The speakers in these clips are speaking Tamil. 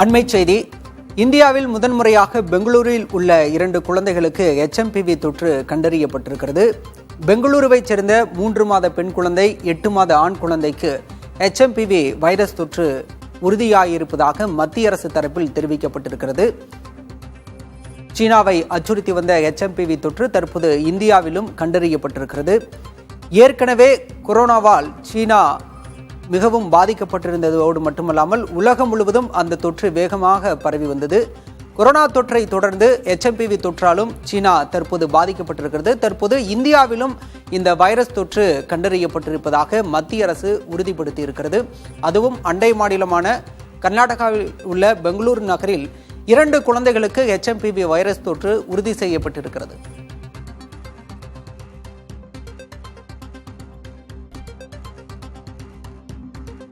அண்மை செய்தி. இந்தியாவில் முதன்முறையாக பெங்களூரில் உள்ள 2 குழந்தைகளுக்கு HMPV தொற்று கண்டறியப்பட்டிருக்கிறது. பெங்களூருவைச் சேர்ந்த 3 மாத பெண் குழந்தை, 8 மாத ஆண் குழந்தைக்கு HMPV வைரஸ் தொற்று உறுதியாயிருப்பதாக மத்திய அரசு தரப்பில் தெரிவிக்கப்பட்டிருக்கிறது. சீனாவை அச்சுறுத்தி வந்த HMPV தொற்று தற்போது இந்தியாவிலும் கண்டறியப்பட்டிருக்கிறது. ஏற்கனவே கொரோனாவால் சீனா மிகவும் பாதிக்கப்பட்டிருந்ததோடு மட்டுமல்லாமல் உலகம் முழுவதும் அந்த தொற்று வேகமாக பரவி வந்தது. கொரோனா தொற்றை தொடர்ந்து HMPV தொற்றாலும் சீனா தற்போது பாதிக்கப்பட்டிருக்கிறது. தற்போது இந்தியாவிலும் இந்த வைரஸ் தொற்று கண்டறியப்பட்டிருப்பதாக மத்திய அரசு உறுதிப்படுத்தி இருக்கிறது. அதுவும் அண்டை மாநிலமான கர்நாடகாவில் உள்ள பெங்களூரு நகரில் 2 குழந்தைகளுக்கு HMPV வைரஸ் தொற்று உறுதி செய்யப்பட்டிருக்கிறது.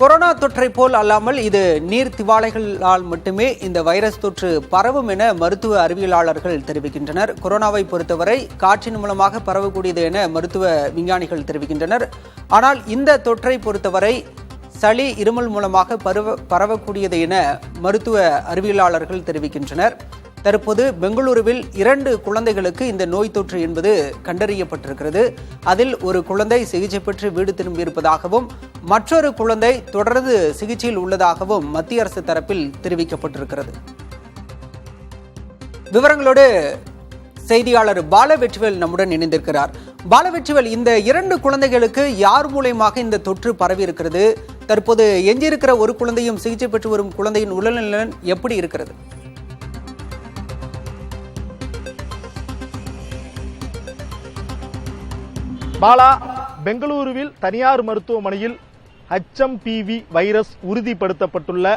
கொரோனா தொற்றை போல் அல்லாமல் இது நீர் திவாலைகளால் மட்டுமே இந்த வைரஸ் தொற்று பரவும் என மருத்துவ அறிவியலாளர்கள் தெரிவிக்கின்றனர். கொரோனாவை பொறுத்தவரை காற்றின் மூலமாக பரவக்கூடியது என மருத்துவ விஞ்ஞானிகள் தெரிவிக்கின்றனர். ஆனால் இந்த தொற்றை பொறுத்தவரை சளி, இருமல் மூலமாக பரவக்கூடியது என மருத்துவ அறிவியலாளர்கள் தெரிவிக்கின்றனர். தற்போது பெங்களூருவில் 2 குழந்தைகளுக்கு இந்த நோய் தொற்று என்பது கண்டறியப்பட்டிருக்கிறது. அதில் ஒரு குழந்தை சிகிச்சை பெற்று வீடு திரும்பியிருப்பதாகவும் மற்றொரு குழந்தை தொடர்ந்து சிகிச்சையில் உள்ளதாகவும் மத்திய அரசு தரப்பில் தெரிவிக்கப்பட்டிருக்கிறது. விவரங்களோடு செய்தியாளர் பாலவெற்றிவேல் நம்முடன் இணைந்திருக்கிறார். பாலவெற்றிவேல், இந்த 2 குழந்தைகளுக்கு யார் மூலமாக இந்த தொற்று பரவி இருக்கிறது? தற்போது எஞ்சியிருக்கிற ஒரு குழந்தையும் சிகிச்சை பெற்று வரும் குழந்தையின் உடல்நிலை எப்படி இருக்கிறது? பாலா, பெங்களூருவில் தனியார் மருத்துவமனையில் HMPV வைரஸ் உறுதிப்படுத்தப்பட்டுள்ள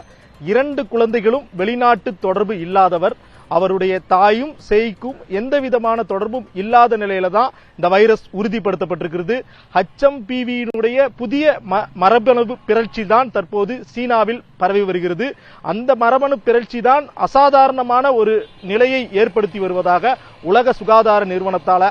2 குழந்தைகளும் வெளிநாட்டு தொடர்பு இல்லாதவர். அவருடைய தாயும் சேய்க்கும் எந்த விதமான தொடர்பும் இல்லாத நிலையில தான் இந்த வைரஸ் உறுதிப்படுத்தப்பட்டிருக்கிறது. HMPV-னுடைய புதிய மரபணு பிறழ்ச்சி தான் தற்போது சீனாவில் பரவி வருகிறது. அந்த மரபணு பிறழ்ச்சி தான் அசாதாரணமான ஒரு நிலையை ஏற்படுத்தி வருவதாக உலக சுகாதார நிறுவனத்தால்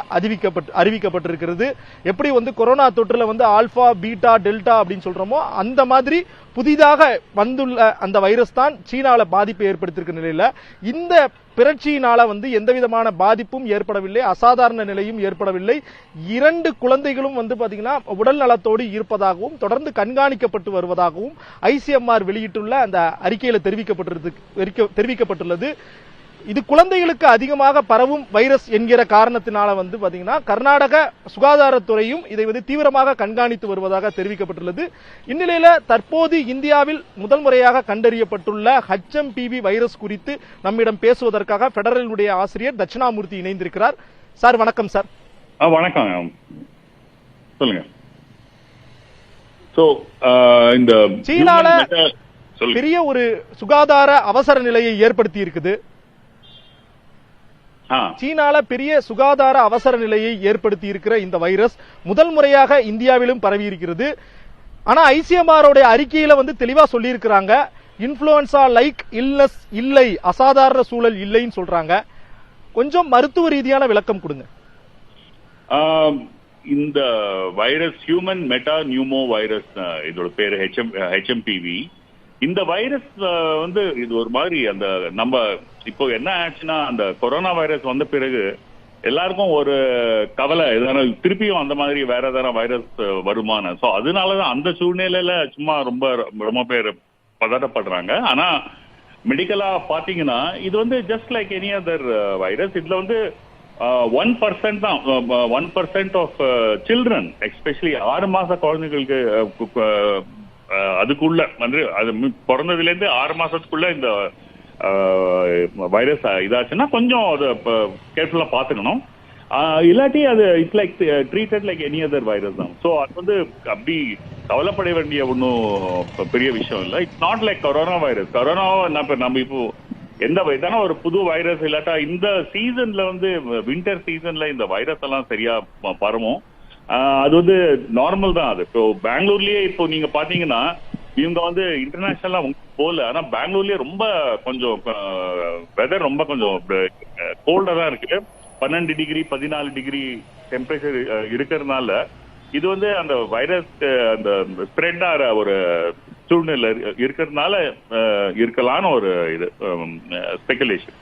அறிவிக்கப்பட்டிருக்கிறது. எப்படி கொரோனா தொற்றுல ஆல்பா, பீட்டா, டெல்டா அப்படின்னு சொல்றோமோ அந்த மாதிரி புதிதாக வந்துள்ள அந்த வைரஸ் தான் சீனால பாதிப்பை ஏற்படுத்தியிருக்கிற நிலையில இந்த பிறழ்ச்சியினால எந்த விதமான பாதிப்பும் ஏற்படவில்லை, அசாதாரண நிலையும் ஏற்படவில்லை. 2 குழந்தைகளும் பாத்தீங்கன்னா உடல் நலத்தோடு இருப்பதாகவும் தொடர்ந்து கண்காணிக்கப்பட்டு வருவதாகவும் ICMR வெளியிட்டுள்ள அந்த அறிக்கையில தெரிவிக்கப்பட்டுள்ளது. இது குழந்தைகளுக்கு அதிகமாக பரவும் வைரஸ் என்கிற காரணத்தினால பாத்தீங்கன்னா கர்நாடக சுகாதாரத்துறையும் இதை தீவிரமாக கண்காணித்து வருவதாக தெரிவிக்கப்பட்டுள்ளது. இந்நிலையில தற்போது இந்தியாவில் முதல் முறையாக கண்டறியப்பட்டுள்ள HMPV வைரஸ் குறித்து நம்மிடம் பேசுவதற்காக பெடரலுடைய ஆசிரியர் தட்சிணாமூர்த்தி இணைந்திருக்கிறார். சார் வணக்கம். சார் வணக்கம், சொல்லுங்க. இந்த சீனால பெரிய ஒரு சுகாதார அவசர நிலையை ஏற்படுத்தி இருக்குது. சீனால பெரிய சுகாதார அவசர நிலையை ஏற்படுத்தி இருக்கிற இந்த வைரஸ் முதல் முறையாக இந்தியாவிலும் பரவி இருக்கிறது. ஆனா ICMR அறிக்கையில தெளிவா சொல்லி இருக்கிறாங்க, இன்ஃபுளுன்சா லைக் இல்னஸ் இல்லை, அசாதாரண சூழல் இல்லைன்னு சொல்றாங்க. கொஞ்சம் மருத்துவ ரீதியான விளக்கம் கொடுங்க. இந்த virus human meta pneumo virus, இதோட பேரு HMPV. இந்த வைரஸ் இது ஒரு மாதிரி அந்த நம்ம இப்போ என்ன ஆச்சுன்னா, அந்த கொரோனா வைரஸ் வந்த பிறகு எல்லாருக்கும் ஒரு கவலை, எதனா திருப்பியும் அந்த மாதிரி வேற எதனா வைரஸ் வருமான. ஸோ அதனாலதான் அந்த சூழ்நிலையில சும்மா ரொம்ப பேர் பதட்டப்படுறாங்க. ஆனா மெடிக்கலா பாத்தீங்கன்னா இது just like any other virus. இதுல 1% தான், 1% ஆஃப் சில்ட்ரன், எஸ்பெஷலி 6 மாச குழந்தைகளுக்கு அதுக்குள்ள அது பிறந்ததுல இருந்து 6 மாசத்துக்குள்ள இந்த வைரஸ் இதாச்சுன்னா கொஞ்சம் அதை கேர்ஃபுல்லா பாத்துக்கணும். இல்லாட்டி அது it's like treated like any other virus தான். ஸோ அது அப்படி கவலைப்பட வேண்டிய ஒன்றும் பெரிய விஷயம் இல்லை. It's not like corona virus. கொரோனாவை நம்ம இப்போ எதனா ஒரு புது வைரஸ் இல்லாட்டா இந்த சீசன்ல வின்டர் சீசன்ல இந்த வைரஸ் எல்லாம் சரியா பரவும். அது நார்மல் தான். அது இப்போ பெங்களூர்லயே இப்போ நீங்க பாத்தீங்கன்னா இவங்க இன்டர்நேஷனலா போல, ஆனா பெங்களூர்லயே ரொம்ப கொஞ்சம் வெதர் ரொம்ப கொஞ்சம் கோல்டா தான் இருக்கு. 12 டிகிரி 14 டிகிரி டெம்பரேச்சர் இருக்கிறதுனால இது அந்த வைரஸ் அந்த ஸ்ப்ரெட் ஆகிற ஒரு சூழ்நிலை இருக்கிறதுனால இருக்கலான்னு ஒரு இது ஸ்பெகுலேஷன்.